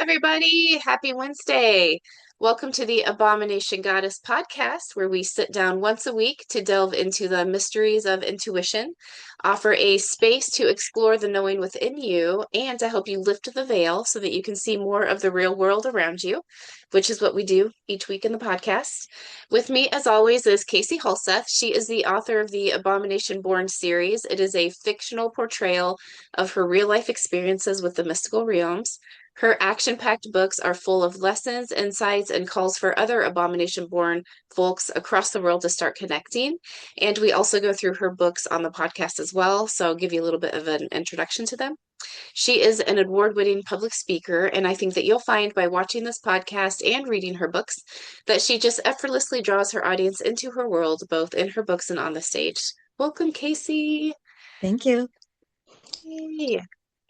everybody. Happy Wednesday. Welcome to the Abomination Goddess podcast, where we sit down once a week to delve into the mysteries of intuition, offer a space to explore the knowing within you, and to help you lift the veil so that you can see more of the real world around you, which is what we do each week in the podcast. With me, as always, is Casie Halseth. She is the author of the Abomination Born series. It is a fictional portrayal of her real life experiences with the mystical realms. Her action packed books are full of lessons, insights, and calls for other Abomination Born folks across the world to start connecting. And we also go through her books on the podcast as well, so I'll give you a little bit of an introduction to them. She is an award winning public speaker, and I think that you'll find by watching this podcast and reading her books that she just effortlessly draws her audience into her world, both in her books and on the stage. Welcome, Casie. Thank you. Yay.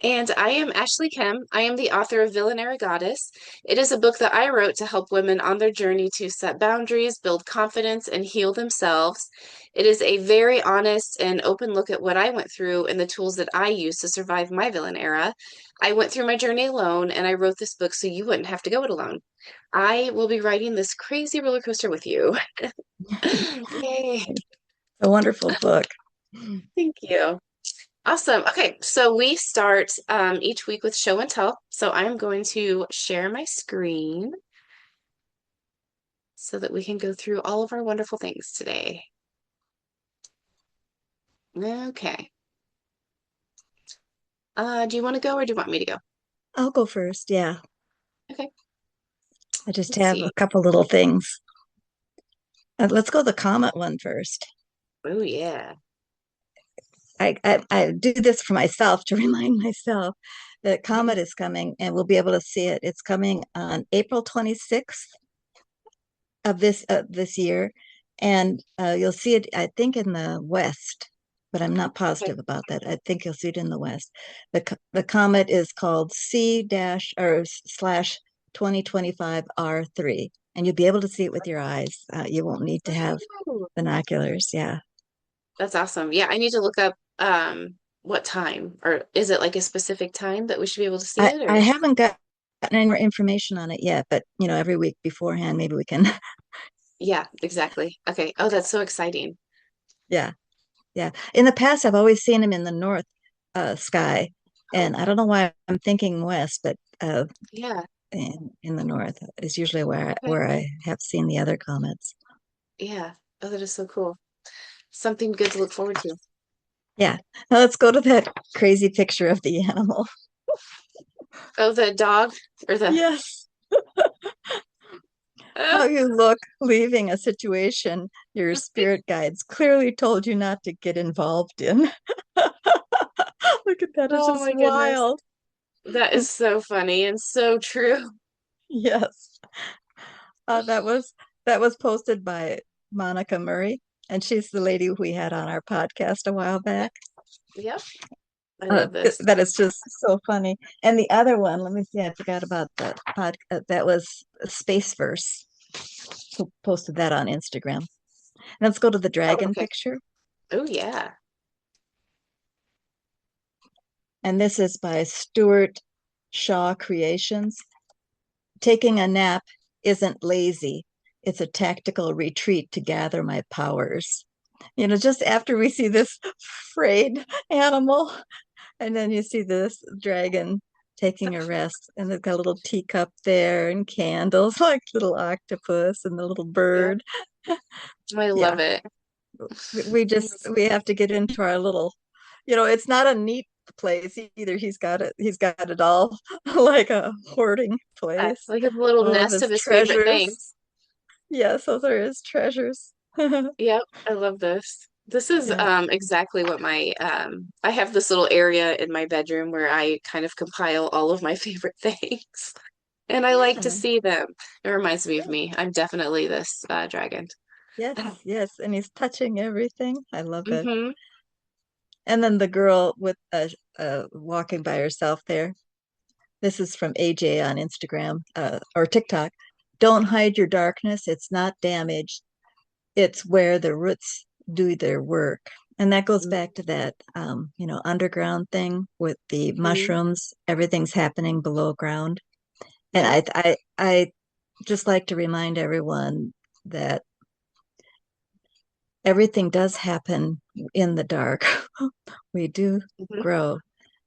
And I am Ashley Kim. I am the author of Villainary Goddess. It is a book that I wrote to help women on their journey to set boundaries, build confidence, and heal themselves. It is a very honest and open look at what I went through and the tools that I used to survive my villain era. I went through my journey alone, and I wrote this book so you wouldn't have to go it alone. I will be riding this crazy roller coaster with you. Yay. A wonderful book. Thank you. Awesome. Okay, so we start each week with show and tell. So I'm going to share my screen so that we can go through all of our wonderful things today. Okay. Do you want to go or do you want me to go? I'll go first. Yeah. Okay, I just let's have a see. couple little things. Let's go the comet one first. Oh, yeah. I do this for myself to remind myself that comet is coming and we'll be able to see it. It's coming on April 26th of this year. And you'll see it, I think, in the west, but I'm not Okay. positive about that. I think you'll see it in the west. The comet is called C dash or slash 2025 R3, and you'll be able to see it with your eyes. You won't need to have Oh, binoculars. Yeah. that's awesome. Yeah, I need to look up what time, or is it like a specific time that we should be able to see it, I or haven't gotten any more information on it yet, but every week beforehand, maybe we can. yeah, exactly. Okay. Oh, that's so exciting. Yeah. Yeah. In the past, I've always seen them in the north sky. Oh, And I don't know why I'm thinking west, but yeah. in the north is usually where Okay. I have seen the other comets. Yeah. Oh, that is so cool. Something good to look forward to. Yeah. Now let's go to that crazy picture of the animal. Oh, the dog or the Yes. uh, How you look leaving a situation your spirit guides clearly told you not to get involved in. Look at that. It's oh just my goodness. wild. That is so funny and so true. Yes. That was posted by Monica Murray, and she's the lady we had on our podcast a while back. Yep. I love this. That is just so funny. And the other one, let me see, I forgot about the pod. That was Spaceverse, who posted that on Instagram. Let's go to the Oh, dragon okay. picture. Oh yeah. And this is by Stuart Shaw Creations. Taking a nap isn't lazy. It's a tactical retreat to gather my powers. Just after we see this frayed animal, and then you see this dragon taking a rest, and they've got a little teacup there and candles, like little octopus and the little Yep. bird. I love Yeah, it. we have to get into our little, it's not a neat place either. He's got it all like a hoarding Yeah, place. like a little All of nest of his his favorite treasures. things. Yes, those are his treasures. Yep. I love this. This is Yeah. exactly what my I have this little area in my bedroom where I kind of compile all of my favorite things. And I like to Yeah. see them. It reminds me of me. I'm definitely this dragon. Yes, yes. And he's touching everything. I love it. Hmm. And then the girl with walking by herself there. This is from AJ on Instagram or TikTok. Don't hide your darkness. It's not damaged. It's where the roots do their work. And that goes back to that, underground thing with the Hmm. mushrooms. Everything's happening below ground. And Yep. I just like to remind everyone that everything does happen in the dark. We do Hmm. grow,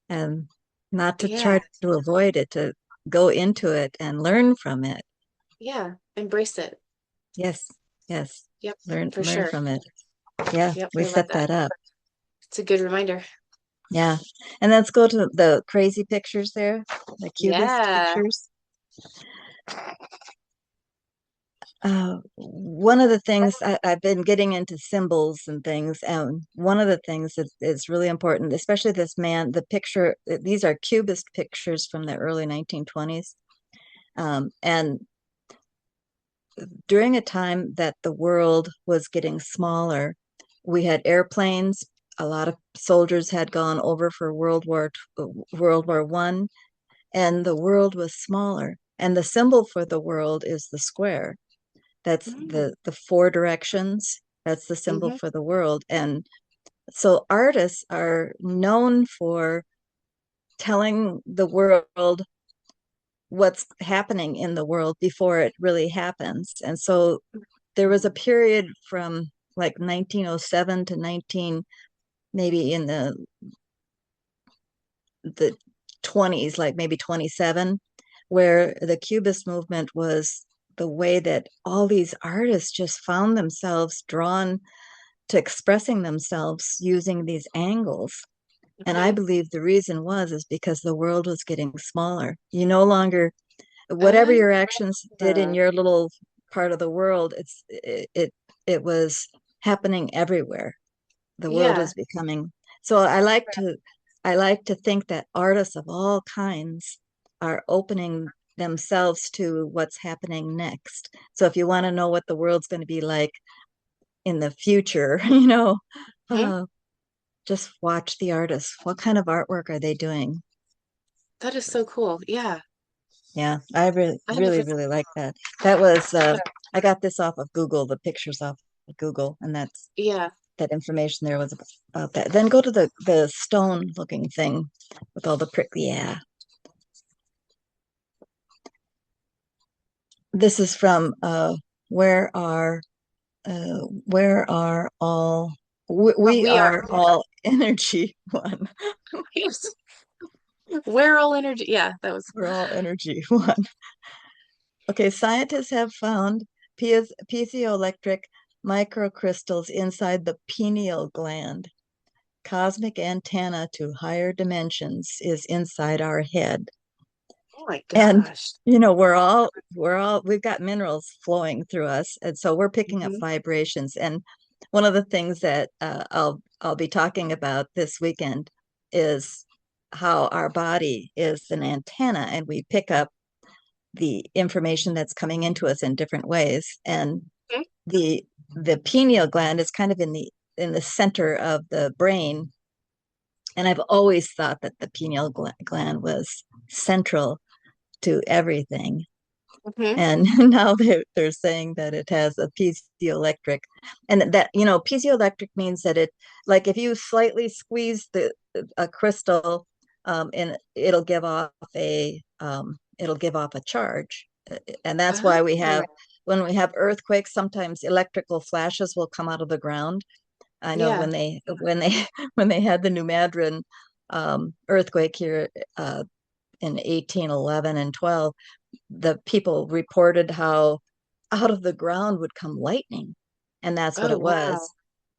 and not to Yeah. try to avoid it, to go into it and learn from it. Yeah. Embrace it. Yes, yes. Yep. For Learn sure. from it. Yeah, Yep. we I love set that. that up. It's a good reminder. Yeah. And let's go to the crazy pictures there, the cubist Yeah. pictures. One of the things I've been getting into symbols and things, and one of the things that is really important, especially this man, the picture, these are cubist pictures from the early 1920s. And during a time that the world was getting smaller, we had airplanes. A lot of soldiers had gone over for World War I, and the world was smaller. And the symbol for the world is the square. That's Mm-hmm. the four directions. That's the symbol Mm-hmm. for the world. And so artists are known for telling the world what's happening in the world before it really happens. And so there was a period from like 1907 to 19, maybe in the 20s, like maybe 27, where the Cubist movement was the way that all these artists just found themselves drawn to expressing themselves using these angles. And I Mm-hmm. believe the reason was is because the world was getting smaller. You no longer, whatever Uh, your actions did in your little part of the world, it was happening everywhere. The world yeah. was becoming. So I like to think that artists of all kinds are opening themselves to what's happening next. So if you want to know what the world's going to be like in the future, Hmm. uh, just watch the artists. What kind of artwork are they doing? That is so cool. Yeah. Yeah, I really, I really, never, really like that. That was I got this off of Google, the pictures off of Google, and yeah. that information there was about that. Then go to the stone looking thing with all the prick. Yeah, this is from where are where are all we We are. are all energy one. We're all energy. Yeah, that was. We're all energy one. Okay, scientists have found piezoelectric microcrystals inside the pineal gland. Cosmic antenna to higher dimensions is inside our head. Oh my And gosh. we've got minerals flowing through us, and so we're picking up Hmm. vibrations. And one of the things that I'll be talking about this weekend is how our body is an antenna, and we pick up the information that's coming into us in different ways. And the the pineal gland is kind of in the center of the brain, and I've always thought that the pineal gland was central to everything. Hmm. And now they're saying that it has a piezoelectric, and that piezoelectric means that it, like if you slightly squeeze a crystal, and it'll give off a charge. And that's why we have, Oh, when we have earthquakes, sometimes electrical flashes will come out of the ground. I know yeah. when they when they had the New Madrid earthquake here, in 1811 and 12, the people reported how out of the ground would come lightning. And that's what Oh, it wow. was,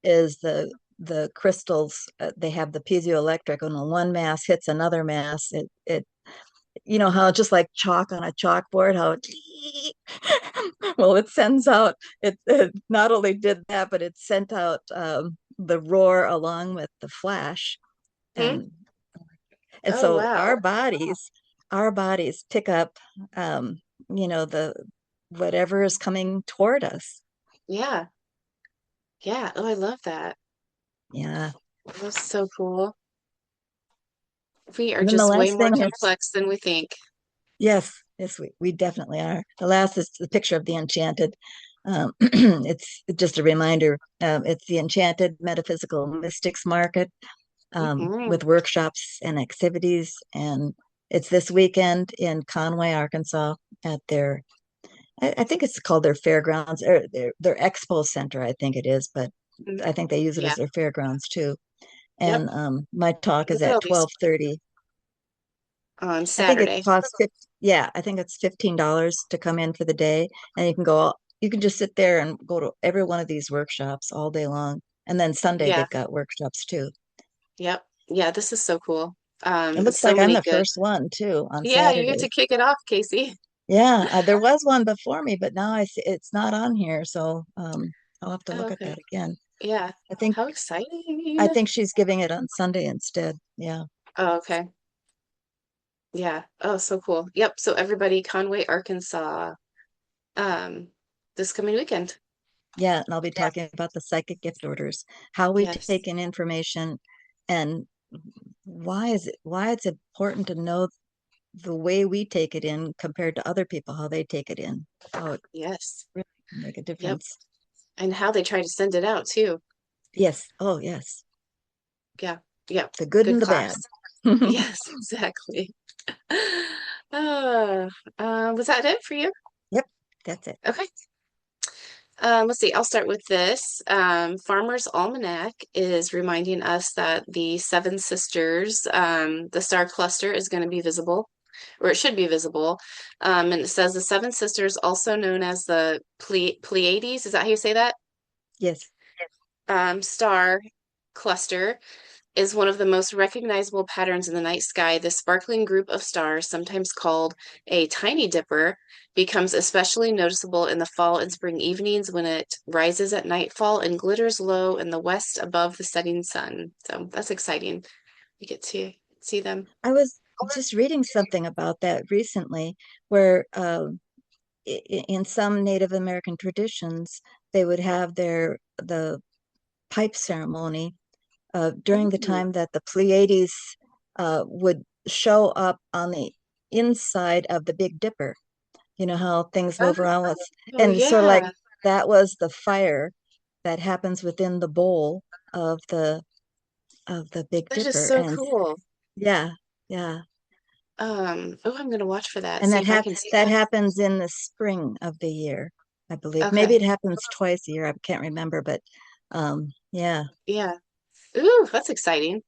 is the crystals, they have the piezoelectric, and when one mass hits another mass, it how just like chalk on a chalkboard, how it well, it sends out, it not only did that, but it sent out the roar along with the flash. Hmm? And and Oh, so wow. our bodies pick up, um the whatever is coming toward us. Yeah. Yeah. Oh, I love that. Yeah. That's so cool. We are And then the just way last more thing is, complex than we think. yes, we definitely are. The last is the picture of the enchanted. It's just a reminder. It's the Enchanted Metaphysical Mystics Market, Hmm. with workshops and activities. And It's this weekend in Conway, Arkansas, at their I think it's called their fairgrounds or their expo center, I think it is, but Mhm. I think they use it Yeah. as their fairgrounds too. Yep. And my talk is Look at at all these 12:30. on I think it Saturday. costs yeah, I think it's $15 to come in for the day, and you can just sit there and go to every one of these workshops all day long. And then Sunday Yeah. they've got workshops too. Yep. Yeah, this is so cool. It looks So like I'm many the good. first one too on Yeah, you get to Saturday. kick it off, Casie. Yeah, there was one before me, but now I see it's not on here, so I'll have to Oh, look at okay. that again. Yeah. I think How I exciting. think she's giving it on Sunday instead. Yeah. Oh, okay. Yeah. Oh, so cool. Yep. So everybody, Conway, Arkansas, um, this coming weekend. Yeah, and I'll be talking about the psychic gift orders, how we Yes. take in information and why it's important to know the way we take it in compared to other people, how they take it in, how it Yes. really can make a Yep. difference. And how they try to send it out too. Yes. Oh, yes. Yeah. Yep. The good Good and the bad. class. Yes, exactly. Uh, was that it for you? Yep, that's it. Okay. Let's see. I'll start with this. Farmer's Almanac is reminding us that the Seven Sisters, the star cluster is going to be visible, or it should be visible. And it says the Seven Sisters, also known as the Pleiades, is that how you say that? Yes. Star cluster is one of the most recognizable patterns in the night sky. This sparkling group of stars, sometimes called a tiny dipper, becomes especially noticeable in the fall and spring evenings when it rises at nightfall and glitters low in the west above the setting sun. So that's exciting. We get to see them. I was just reading something about that recently where in some Native American traditions, they would have the pipe ceremony during the Ooh. time that the Pleiades would show up on the inside of the Big Dipper. You know how things move around with, Oh, and so like yeah. that was the fire that happens within the bowl of the Big That is Dipper. so And cool. yeah, yeah. Oh, I'm gonna watch for that. And See if I can see that that. happens in the spring of the year, I believe. Maybe Okay. it happens twice a year. I can't remember, but yeah. Yeah. Ooh, that's exciting.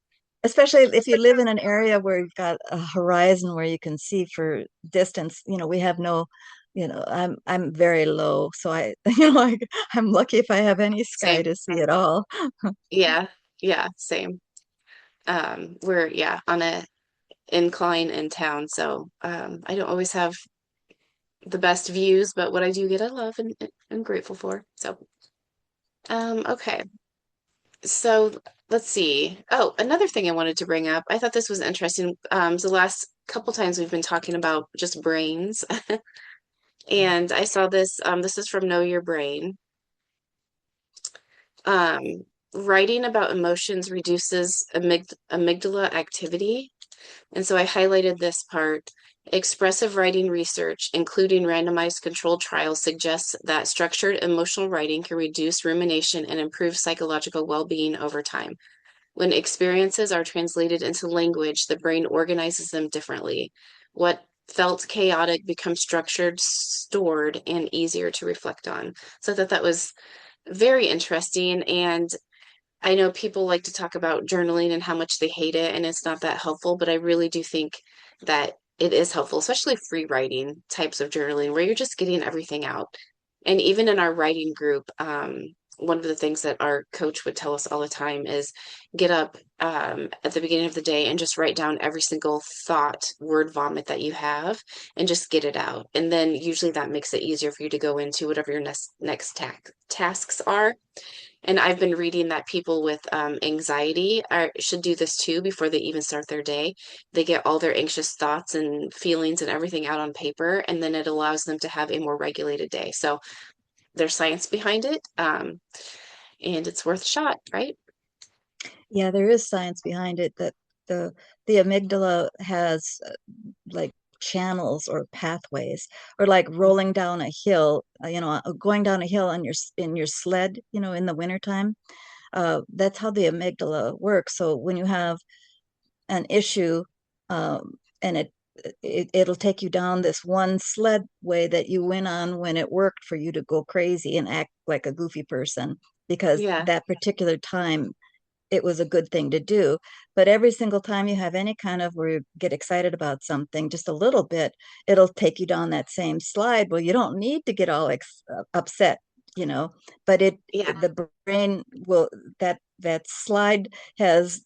Especially if you live in an area where you've got a horizon where you can see for distance. We have no, I'm very low, so I'm lucky if I have any sky Same. to see at all. Yeah. Yeah. Same. We're yeah on a incline in town, so I don't always have the best views, but what I do get, I love and I'm grateful for. So, okay, so let's see. Oh, another thing I wanted to bring up. I thought this was interesting. The last couple times we've been talking about just brains, and I saw this. This is from Know Your Brain. Um, Writing about emotions reduces amygdala activity. And so I highlighted this part. Expressive writing research, including randomized controlled trials, suggests that structured emotional writing can reduce rumination and improve psychological well-being over time. When experiences are translated into language, the brain organizes them differently. What felt chaotic becomes structured, stored, and easier to reflect on. So I thought that was very interesting. And I know people like to talk about journaling and how much they hate it, and it's not that helpful, but I really do think that it is helpful, especially free writing types of journaling where you're just getting everything out. And even in our writing group, one of the things that our coach would tell us all the time is get up at the beginning of the day and just write down every single thought, word vomit that you have, and just get it out. And then usually that makes it easier for you to go into whatever your next tasks are. And I've been reading that people with anxiety should do this too before they even start their day. They get all their anxious thoughts and feelings and everything out on paper, and then it allows them to have a more regulated day. So there's science behind it, and it's worth a shot, right? Yeah, there is science behind it that the the amygdala has like channels or pathways, or like rolling down a hill, going down a hill on in your sled, in the wintertime. That's how the amygdala works. So when you have an issue, and it'll take you down this one sled way that you went on when it worked for you to go crazy and act like a goofy person, because Yeah. that particular time it was a good thing to do. But every single time you have any kind of where you get excited about something, just a little bit, it'll take you down that same slide. Well, you don't need to get all upset, you know, but Yeah. the brain will, that slide has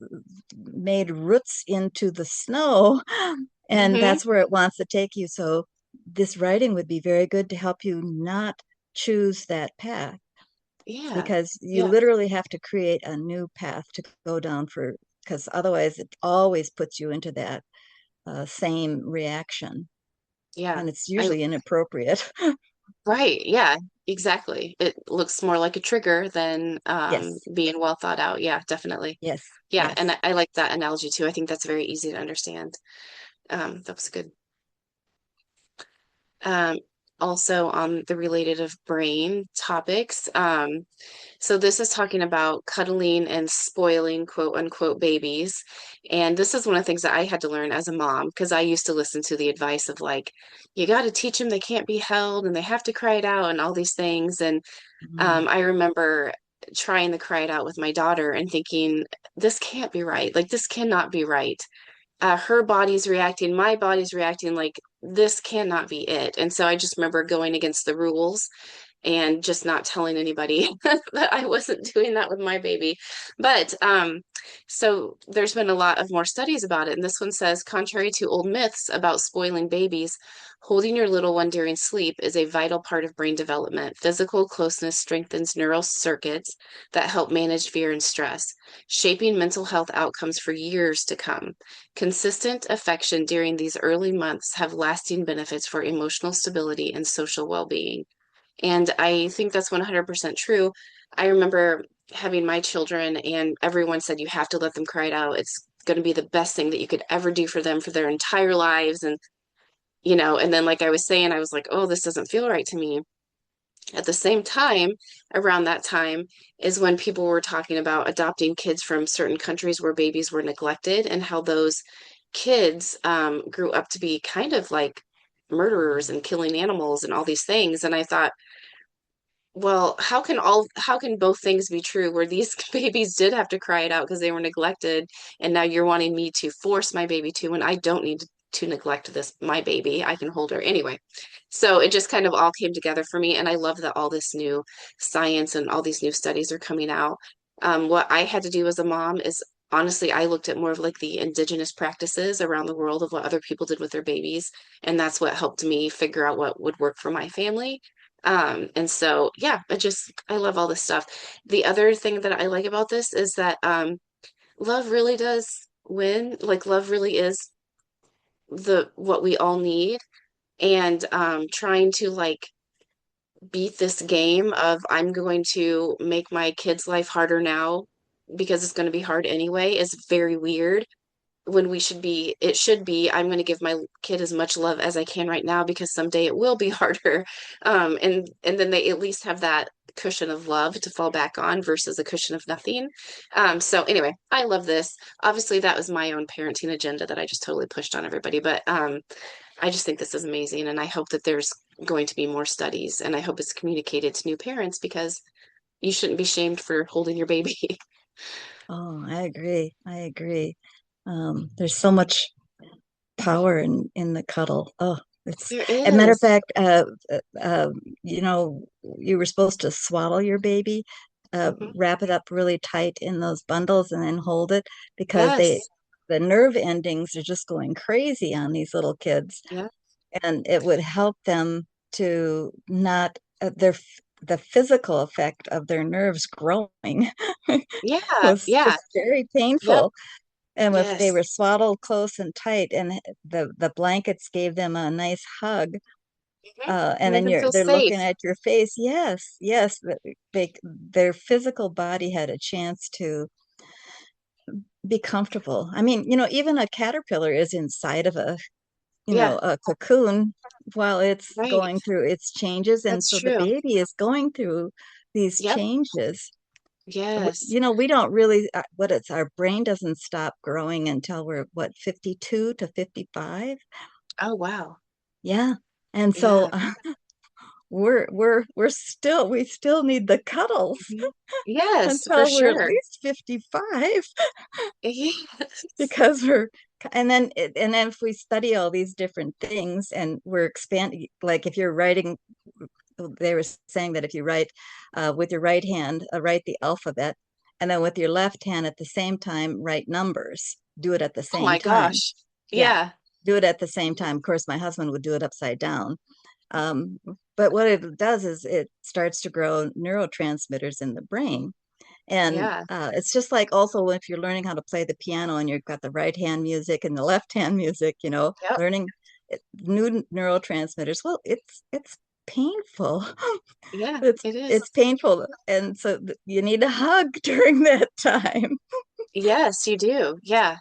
made roots into the snow, and Hmm. that's where it wants to take you. So this writing would be very good to help you not choose that path, Yeah. because you Yeah. literally have to create a new path to go down for, because otherwise it always puts you into that same reaction, Yeah. and it's I usually inappropriate. Right. Yeah, exactly. It looks more like a trigger than Yes, being well thought out. Yeah, definitely. yes, Yeah, and yes. I like that analogy too. I think that's very easy to understand. That was good. Um, Also on the related of brain topics. So this is talking about cuddling and spoiling quote unquote babies. And this is one of the things that I had to learn as a mom because I used to listen to the advice of like, you got to teach them they can't be held and they have to cry it out and all these things. And Mm. I remember trying to cry it out with my daughter and thinking, this can't be right. Like, this cannot be right. Her body's reacting, my body's reacting, like, this cannot be it. And so I just remember going against the rules and just not telling anybody that I wasn't doing that with my baby. But so there's been a lot of more studies about it. And this one says, contrary to old myths about spoiling babies, holding your little one during sleep is a vital part of brain development. Physical closeness strengthens neural circuits that help manage fear and stress, shaping mental health outcomes for years to come. Consistent affection during these early months have lasting benefits for emotional stability and social well-being. And I think that's 100% true. I remember having my children, and everyone said, you have to let them cry it out. It's going to be the best thing that you could ever do for them for their entire lives. And then, like I was saying, I was like, oh, this doesn't feel right to me. At the same time, around that time is when people were talking about adopting kids from certain countries where babies were neglected and how those kids grew up to be kind of like murderers and killing animals and all these things. And I thought, well, how can both things be true where these babies did have to cry it out because they were neglected, and now you're wanting me to force my baby to, and I don't need to neglect this my baby. I can hold her anyway. So it just kind of all came together for me, and I love that all this new science and all these new studies are coming out. What I had to do as a mom is honestly, I looked at more of like the indigenous practices around the world of what other people did with their babies, and that's what helped me figure out what would work for my family. And so, yeah, I love all this stuff. The other thing that I like about this is that love really does win. Like, love really is what we all need. And trying to like beat this game of I'm going to make my kid's life harder now because it's going to be hard anyway is very weird when it should be, I'm going to give my kid as much love as I can right now because someday it will be harder. And then they at least have that cushion of love to fall back on versus a cushion of nothing. So anyway, I love this. Obviously, that was my own parenting agenda that I just totally pushed on everybody, but I just think this is amazing, and I hope that there's going to be more studies, and I hope it's communicated to new parents because you shouldn't be shamed for holding your baby. Oh, I agree. I agree. There's so much power in the cuddle. Oh, it's There a matter of is. fact, you know, you were supposed to swaddle your baby, Mhm. wrap it up really tight in those bundles and then hold it, because Yes. the nerve endings are just going crazy on these little kids, Yeah. and it would help them to not the physical effect of their nerves growing Yeah. was Yeah. just very Yep. painful. And if they Yes. were swaddled close and tight, and the blankets gave them a nice hug, Mhm. and Made then them feel they're looking safe. at your face. Yes, yes, their physical body had a chance to be comfortable. I mean, even a caterpillar is inside of Yeah. a cocoon while it's Right. going through its changes, and That's so the true. baby is going through these Yep. changes. Yes. We don't really, our brain doesn't stop growing until we're what, 52 to 55. Oh, wow. Yeah. And so Yeah. we still need the cuddles Mhm. Yes, for until we're at sure. least 55 Yes. because and then if we study all these different things and we're expanding, like if you're writing, they were saying that if you write with your right hand, write the alphabet, and then with your left hand at the same time write numbers, do it at the Oh same my time. gosh. Yeah, Yeah. do it at the same time. Of course, my husband would do it upside down. But what it does is it starts to grow neurotransmitters in the brain. And Yeah. it's just like also if you're learning how to play the piano and you've got the right hand music and the left hand music, Yep. learning new neurotransmitters. Well, it's painful. Yeah, It's it is. it's painful, and so you need a hug during that time. Yes, you do. Yeah.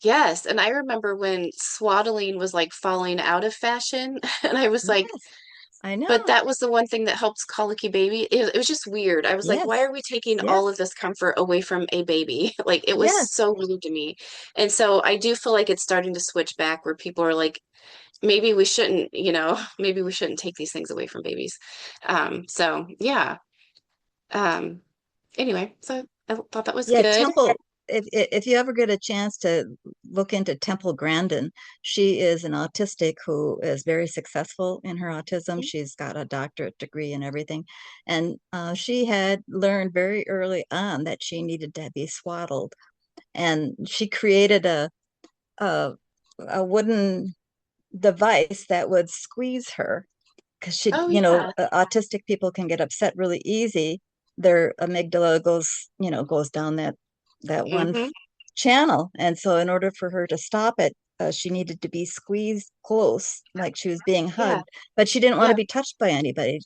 Yes. And I remember when swaddling was like falling out of fashion. And I was like, Yes, I but know. that was the one thing that helps colicky baby. It was just weird. I was like, why Yes, are we taking all of yes, this comfort away from a baby? Like it was yes. so weird to me. And so I do feel like it's starting to switch back where people are like, maybe we shouldn't, maybe we shouldn't take these things away from babies. So yeah. Um, anyway, so I thought that was Yeah, good. Temple. If you ever get a chance to look into Temple Grandin, she is an autistic who is very successful in her autism. She's got a doctorate degree and everything, and she had learned very early on that she needed to be swaddled, and she created a a wooden device that would squeeze her because Oh yeah. autistic people can get upset really easy. Their amygdala goes down that one Hmm. channel, and so in order for her to stop it, she needed to be squeezed close, like she was being Yeah. hugged, but she didn't want to Yeah. be touched by anybody.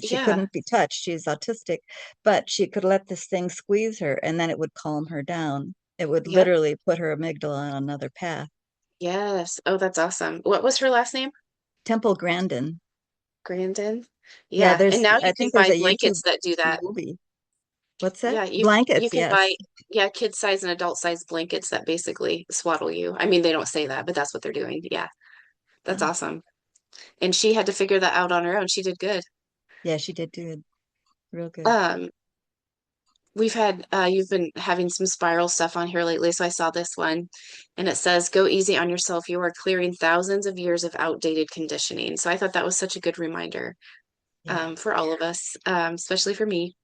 She Yeah. couldn't be touched. She's autistic, but she could let this thing squeeze her, and then it would calm her down. It would Yep. literally put her amygdala on another path. Yes. Oh, that's awesome. What was her last name? Temple Grandin. Grandin. Yeah, Yeah. And now you I can think there's buy a YouTube blankets that do that. movie. What's that? Yeah, you Blankets, can buy, yes. yeah, kid size and adult size blankets that basically swaddle you. I mean, they don't say that, but that's what they're doing. Yeah. That's Oh, awesome. And she had to figure that out on her own. She did good. yeah, she did do it real good. Um, we've had you've been having some spiral stuff on here lately, so I saw this one and it says, "Go easy on yourself. You are clearing thousands of years of outdated conditioning." So I thought that was such a good reminder Yeah. for all of us, especially for me.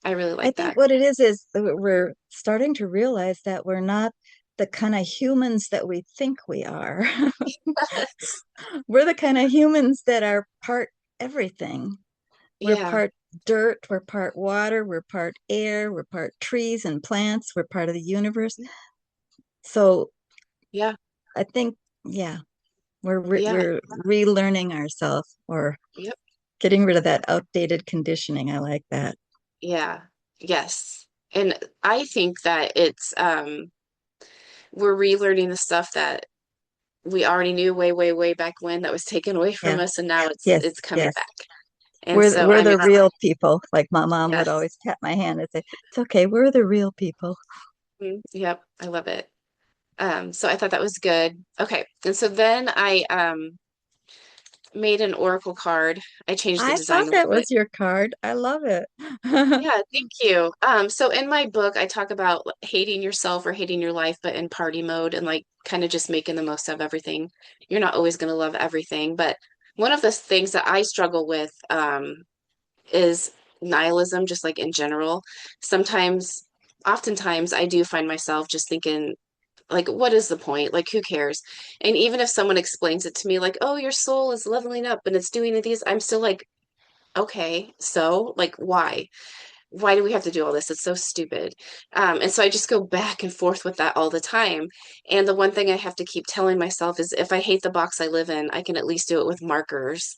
I really I like think that. what it is we're starting to realize that we're not the kind of humans that we think we are. We're the kind of humans that are part everything. We're Yeah. part dirt, we're part water, we're part air, we're part trees and plants, we're part of the universe. So Yeah. I think, yeah, Yeah. we're relearning ourselves or Yep. getting rid of that outdated conditioning. I like that. Yeah. Yes. And I think that we're relearning the stuff that we already knew way, way, way back when that was taken away from Yeah. us, and now Yes. it's coming Yes. back. And so We're I'm the excited. real people. Like my mom would Yes. always tap my hand and say, "It's okay. We're the real people." Mhm. Yep. I love it. So I thought that was good. Okay. And so then I made an oracle card. I changed the I design thought a that little bit. was your card. I love it. Yeah, thank you. So in my book, I talk about hating yourself or hating your life, but in party mode and like kind of just making the most of everything. You're not always going to love everything, but one of the things that I struggle with is nihilism, just like in general. Sometimes, oftentimes, I do find myself just thinking, like, what is the point? Like, who cares? And even if someone explains it to me, like, oh, your soul is leveling up and it's doing these, I'm still like, okay, so like, why? Why do we have to do all this? It's so stupid. And so I just go back and forth with that all the time. And the one thing I have to keep telling myself is if I hate the box I live in, I can at least do it with markers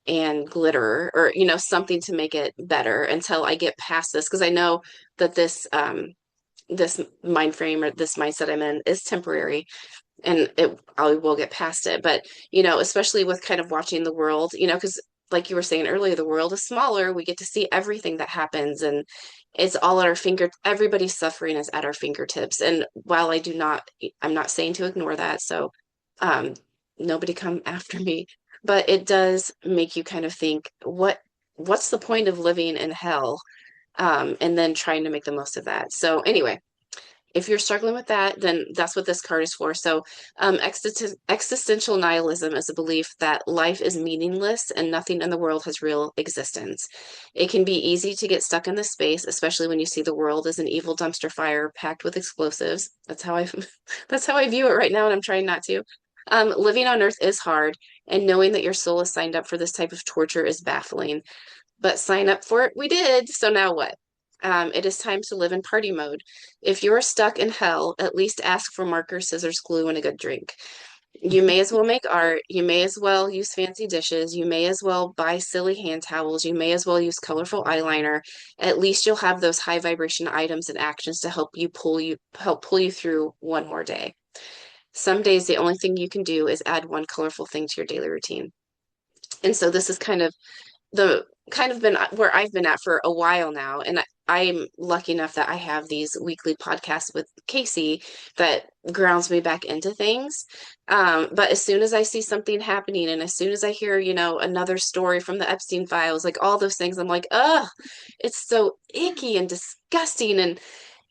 and glitter or, something to make it better until I get past this. Because I know that this mind frame or this mindset I'm in is temporary and I will get past it. But, especially with kind of watching the world, because like you were saying earlier, the world is smaller. We get to see everything that happens and it's all at our everybody's suffering is at our fingertips. And while I'm not saying to ignore that. So, um, nobody come after me. But it does make you kind of think, what's the point of living in hell? And then trying to make the most of that. So anyway, if you're struggling with that, then that's what this card is for. So, existential nihilism is a belief that life is meaningless and nothing in the world has real existence. It can be easy to get stuck in this space, especially when you see the world as an evil dumpster fire packed with explosives. That's how I, that's how I view it right now, and I'm trying not to. Living on Earth is hard, and knowing that your soul is signed up for this type of torture is baffling. But sign up for it, we did. So now what? It is time to live in party mode. If you're stuck in hell, at least ask for marker, scissors, glue, and a good drink. You may as well make art. You may as well use fancy dishes. You may as well buy silly hand towels. You may as well use colorful eyeliner. At least you'll have those high vibration items and actions to help pull you through one more day. Some days the only thing you can do is add one colorful thing to your daily routine. And so this is kind of been where I've been at for a while now. And I'm lucky enough that I have these weekly podcasts with Casie that grounds me back into things. But as soon as I see something happening and as soon as I hear, another story from the Epstein files, like all those things, I'm like, ugh, it's so icky and disgusting.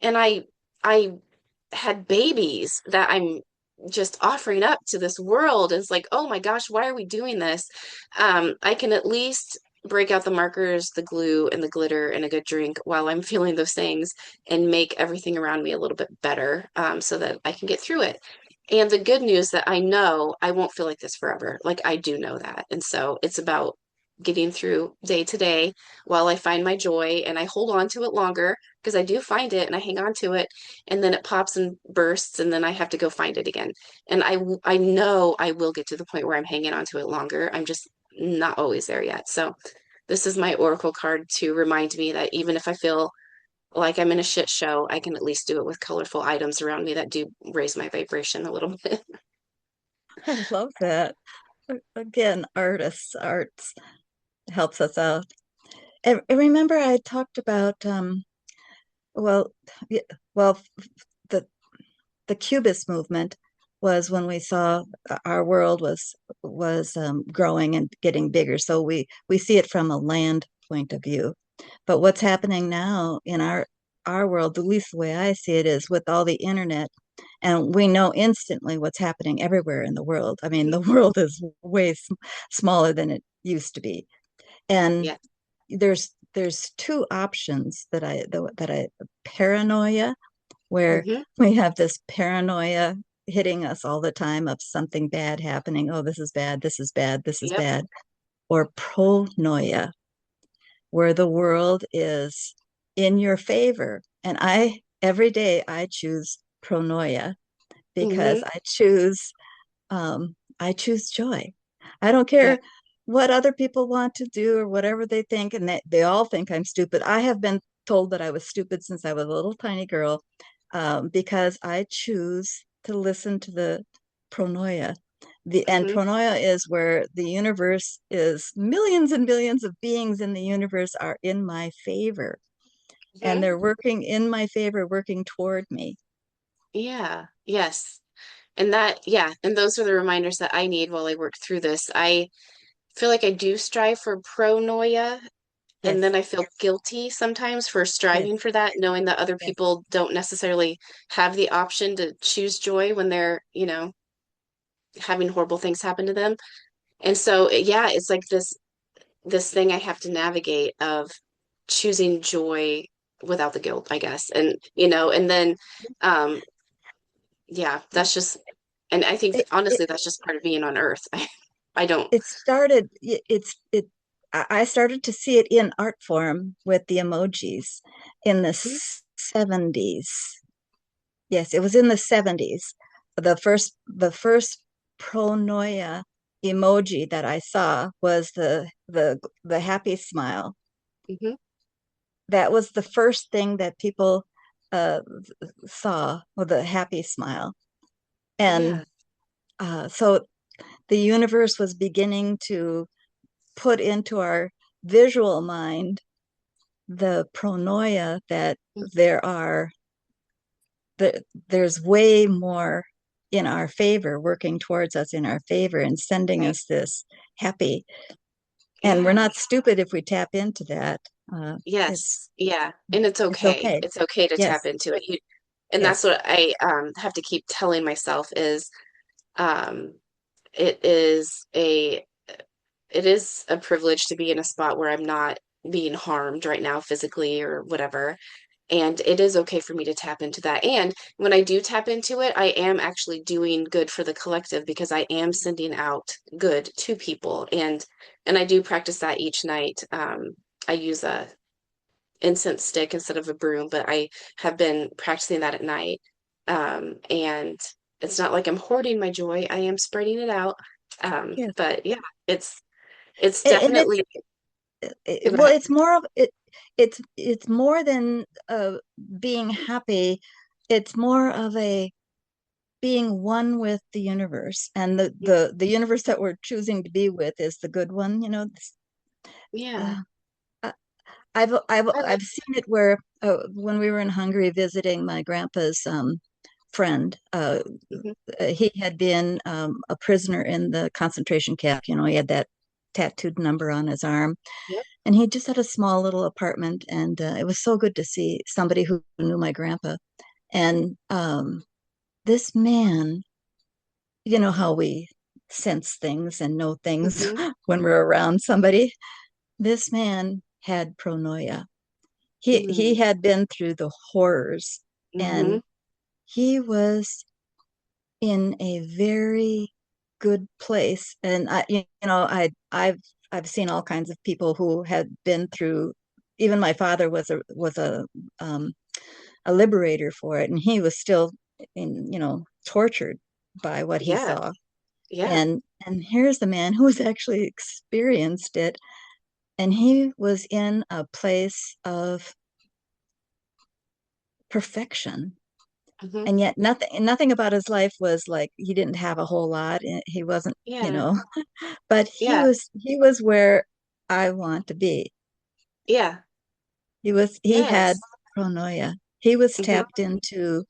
And I had babies that I'm just offering up to this world. It's like, oh my gosh, why are we doing this? I can at least break out the markers, the glue, and the glitter and a good drink while I'm feeling those things and make everything around me a little bit better, so that I can get through it. And the good news that I know I won't feel like this forever. Like I do know that. And so it's about getting through day to day while I find my joy and I hold on to it longer because I do find it and I hang on to it and then it pops and bursts and then I have to go find it again. And I know I will get to the point where I'm hanging on to it longer. I'm just not always there yet. So this is my oracle card to remind me that even if I feel like I'm in a shit show, I can at least do it with colorful items around me that do raise my vibration a little bit. I love that. Again, arts helps us out. And remember, I talked about well, yeah, well, the the Cubist movement was when we saw our world was growing and getting bigger. So we see it from a land point of view. But what's happening now in our world, at least the way I see it, is with all the internet, and we know instantly what's happening everywhere in the world. I mean, the world is way smaller than it used to be, and Yeah. there's two options that I paranoia, where Hmm. we have this paranoia hitting us all the time of something bad happening. Oh, this is bad, this is bad, this is Yep. bad. Or pronoia, where the world is in your favor. And every day I choose pronoia because Hmm. I choose joy. I don't Yeah. care what other people want to do or whatever they think, and they all think I'm stupid. I have been told that I was stupid since I was a little tiny girl, because I choose to listen to the pronoia. And Hmm. pronoia is where the universe is, millions and billions of beings in the universe are in my favor, and Hmm. they're working in my favor, working toward me. Yeah. Yes. And yeah, and those are the reminders that I need while I work through this. I feel like I do strive for pronoia, and then Yes, I feel guilty sometimes for yes, striving for that, knowing that other yes. people don't necessarily have the option to choose joy when they're, having horrible things happen to them. And so, yeah, it's like this thing I have to navigate of choosing joy without the guilt, I guess. And, and then yeah, that's just, and I think It, it, honestly that's just part of being on earth. I don't. it started it I started to see it in art form with the emojis in the Mhm. 70s. Yes, it was in the 70s. The first pronoia emoji that I saw was the happy smile. Mhm. That was the first thing that people uh, saw, with the happy smile. Yeah. And so the universe was beginning to put into our visual mind the pronoia that Mhm. there are there's way more. in our favor, working towards us in our favor, and sending Right. us this happy. And we're Yeah. not stupid if we tap into that. It's Yes. Yeah. And it's it's okay. okay. It's okay to tap Yes, into it. And that's yes, what I have to keep telling myself is um it is a it is a privilege to be in a spot where I'm not being harmed right now physically or whatever. And it is okay for me to tap into that. And when I do tap into it, I am actually doing good for the collective because I am sending out good to people. And I do practice that each night. I use a incense stick instead of a broom, but I have been practicing that at night. And it's not like I'm hoarding my joy. I am spreading it out. yes. But yeah, it's And definitely go well, ahead. it's more of it. It's more than being happy. It's more of a being one with the universe, and the universe that we're choosing to be with is the good one. Yeah. Uh, I- I've I like I've seen it where when we were in Hungary visiting my grandpa's friend, mhm. he had been a prisoner in the concentration camp. He had that tattooed number on his arm, Yep. and he just had a small little apartment, and it was so good to see somebody who knew my grandpa. And this man, you know how we sense things and know things Hmm. when we're around somebody. This man had pronoia. He Mm. had been through the horrors, Hmm. and he was in a very good place. And I've seen all kinds of people who had been through. Even my father um, a liberator for it, and he was still tortured by what he Yeah. saw. Yeah. And here's the man who has actually experienced it, and he was in a place of perfection. Hmm. And yet nothing about his life was like he didn't have a whole lot. He wasn't, Yeah. but Yeah. he was where I want to be. Yeah. He had Yes. pronoia. He was Hmm. tapped into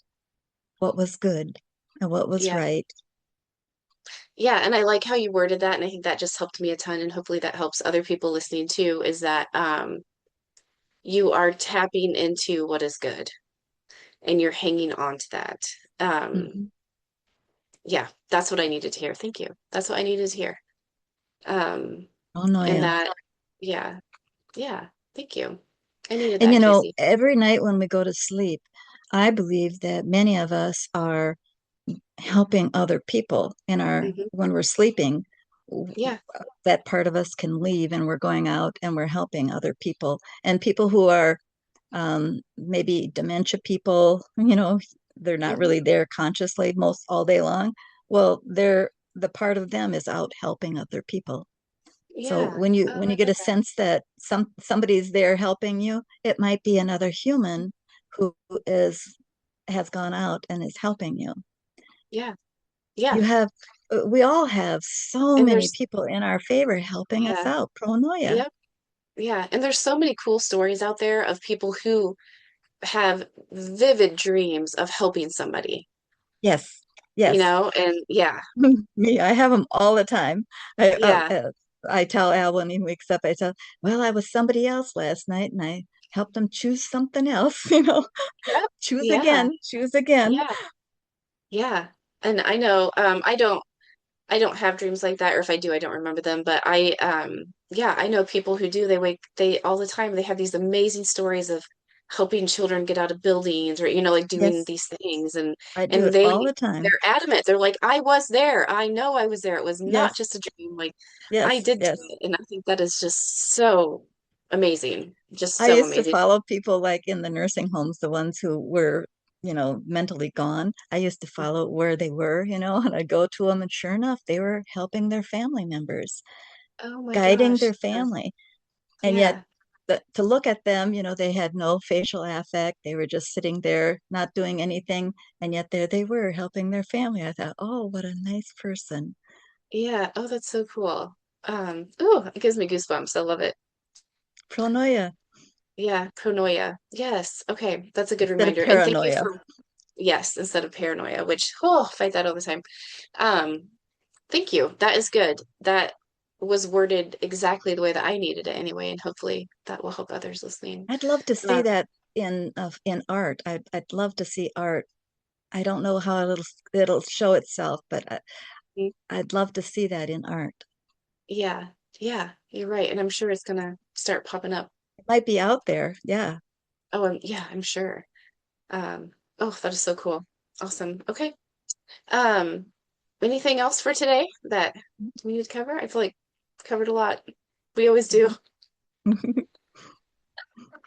what was good and what was Yeah. right. Yeah. And I like how you worded that. And I think that just helped me a ton. And hopefully that helps other people listening too, is that you are tapping into what is good and you're hanging on to that. Um, Mhm. yeah, that's what I needed to hear. Thank you. That's what I needed to hear. Um, and Pronoia. that, yeah, yeah, thank you. I needed And that, Casie. every night when we go to sleep, I believe that many of us are helping other people in our Hmm. when we're sleeping. Yeah. That part of us can leave, and we're going out and we're helping other people, and people who are maybe dementia people. They're not Hmm. really there consciously most all day long. Well, the part of them is out helping other people. So Yeah. Oh, when I you get love a that. sense that somebody's there helping you, it might be another human who is has gone out and is helping you. Yeah. You Yeah. have we all have so And many there's, people in our favor helping us yeah. out. Pronoia. Yep. Yeah. And there's so many cool stories out there of people who have vivid dreams of helping somebody, Yes, yes. and yeah, Me, I have them all the time. yeah, I tell Al when he wakes up, I tell, well, I was somebody else last night and I helped him choose something else, yep, choose yeah, again, choose again. yeah, yeah. And I know, I don't have dreams like that, or if I do, I don't remember them. But yeah, I know people who do. They all the time, they have these amazing stories of helping children get out of buildings or, like doing Yes, these things. I do And it all the time. they're adamant. They're like, I was there. I know I was there. It was not Yes, just a dream. Like I yes, did do yes. it. And I think that is just so amazing. Just I so used to amazing. follow people like in the nursing homes, the ones who were, mentally gone. I used to follow where they were, and I'd go to them, and sure enough, they were helping their family members, Oh my guiding gosh. their family. And yet, Yeah. to look at them, they had no facial affect. They were just sitting there, not doing anything. And yet, there they were helping their family. I thought, oh, what a nice person. Yeah. Oh, that's so cool. Oh, it gives me goosebumps. I love it. Pronoia Yeah, pronoia. Yes. Okay, that's a good instead of reminder. And thank you paranoia. for, Yes, instead of paranoia, which, oh, fight that all the time. Um, Thank you. That is good. That was worded exactly the way that I needed it anyway, and hopefully that will help others listening. I'd love to see Um, that in art. I'd love to see art. I don't know how it'll show itself, but I'd love to see that in art. yeah, yeah, you're right. And I'm sure it's gonna start popping up. It might be out there. Yeah. Oh, yeah, I'm sure. Oh, that is so cool. Awesome. Okay. Um, Anything else for today that we need to cover? I feel like covered a lot. We always do.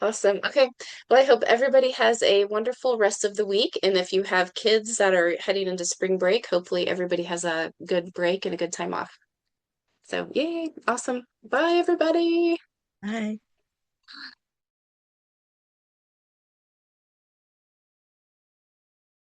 Awesome. Okay. Well, I hope everybody has a wonderful rest of the week. And if you have kids that are heading into spring break, hopefully everybody has a good break and a good time off. So, yay. Awesome. Bye, everybody. Bye.